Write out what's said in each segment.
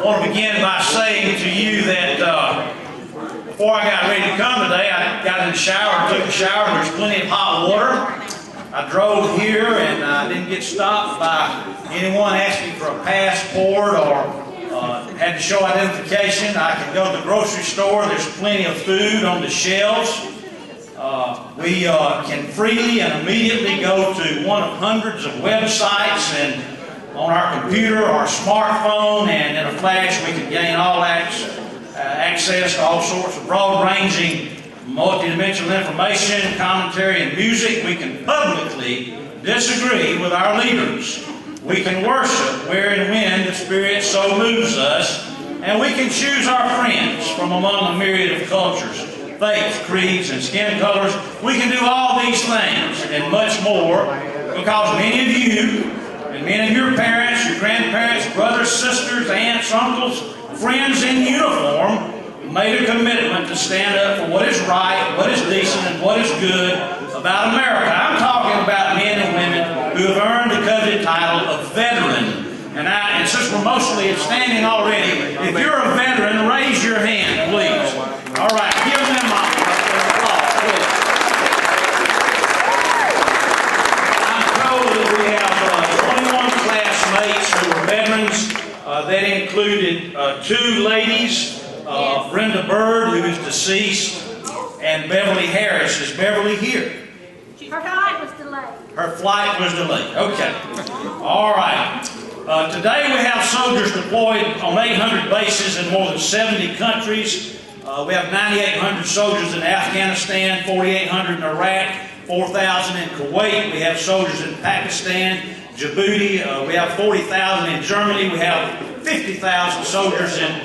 want to begin by saying to you that before I got ready to come today, I got in the shower, took a shower, there's plenty of hot water. I drove here and I didn't get stopped by anyone asking for a passport or had to show identification. I can go to the grocery store, there's plenty of food on the shelves. We can freely and immediately go to one of hundreds of websites and on our computer or our smartphone, and in a flash we can gain all access to all sorts of broad-ranging multidimensional information, commentary, and music. We can publicly disagree with our leaders. We can worship where and when the Spirit so moves us, and we can choose our friends from among a myriad of cultures, faiths, creeds, and skin colors. We can do all these things and much more because many of you and many of your parents, your grandparents, brothers, sisters, aunts, uncles, friends in uniform made a commitment to stand up for what is right, what is decent, and what is good about America. I'm talking about men and women who have earned the coveted title of veteran. And since we're mostly standing already, if you're a veteran, raise your hand, please. All right, give them an applause, please. I'm told that we have 21 classmates who are veterans. That included 2 ladies. Brenda Bird, who is deceased, and Beverly Harris. Is Beverly here? Her flight was delayed. Her flight was delayed. Okay. All right. Today we have soldiers deployed on 800 bases in more than 70 countries. We have 9,800 soldiers in Afghanistan, 4,800 in Iraq, 4,000 in Kuwait. We have soldiers in Pakistan, Djibouti. We have 40,000 in Germany. We have 50,000 soldiers in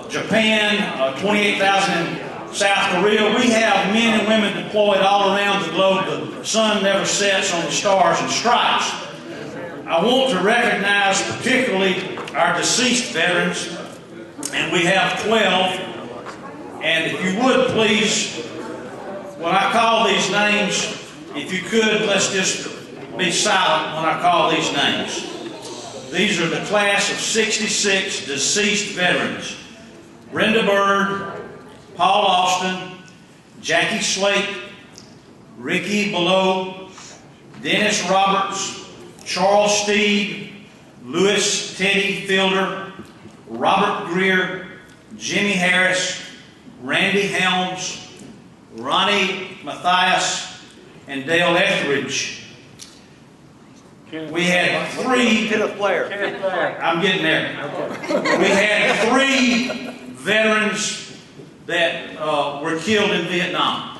Japan, 28,000 in South Korea. We have men and women deployed all around the globe. The sun never sets on the stars and stripes. I want to recognize particularly our deceased veterans, and we have 12. And if you would please, when I call these names, if you could, let's just be silent when I call these names. These are the class of 66 deceased veterans. Brenda Bird, Paul Austin, Jackie Slate, Ricky Below, Dennis Roberts, Charles Steed, Louis Teddy Fielder, Robert Greer, Jimmy Harris, Randy Helms, Ronnie Mathias, and Dale Etheridge. We had 3. Kenneth Blair. I'm getting there. We had 3 veterans that were killed in Viet Nam.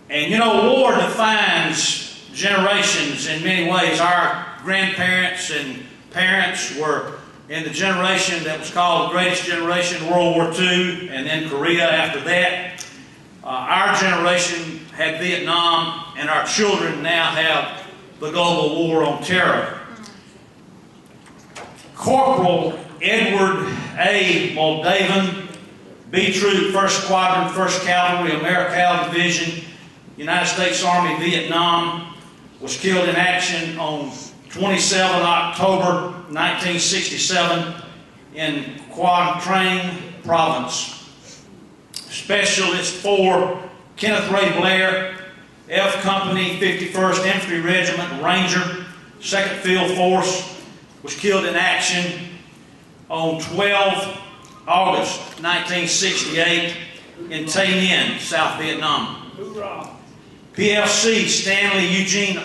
And you know, war defines generations in many ways. Our grandparents and parents were in the generation that was called the greatest generation, World War II, and then Korea after that. Our generation had Vietnam, and our children now have the global war on terror. Corporal Edward A. Moldavan, B Troop, 1st Squadron, 1st Cavalry, Americal Division, United States Army, Vietnam, was killed in action on 27 October 1967 in Quang Trang Province. Specialist 4, Kenneth Ray Blair, F Company, 51st Infantry Regiment, Ranger, 2nd Field Force, was killed in action on 12 August 1968 in Tay Ninh, South Vietnam. PFC Stanley Eugene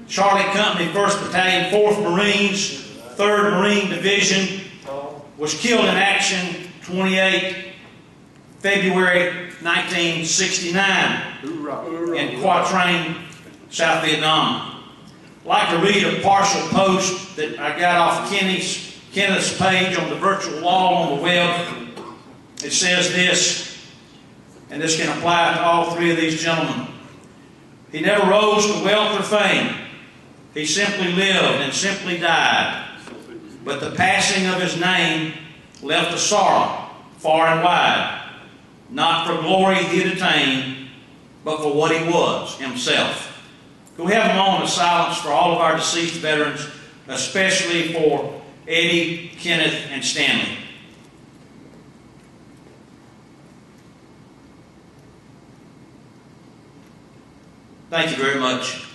Charlie Company, 1st Battalion, 4th Marines, 3rd Marine Division, was killed in action 28 February 1969 in Qua Trang, South Vietnam. I'd like to read a partial post that I got off Kenneth's page on the virtual wall on the web. It says this, and this can apply to all 3 of these gentlemen. He never rose to wealth or fame. He simply lived and simply died. But the passing of his name left a sorrow far and wide, not for glory he had attained, but for what he was himself. Can we have a moment of silence for all of our deceased veterans, especially for Eddie, Kenneth, and Stanley. Thank you very much.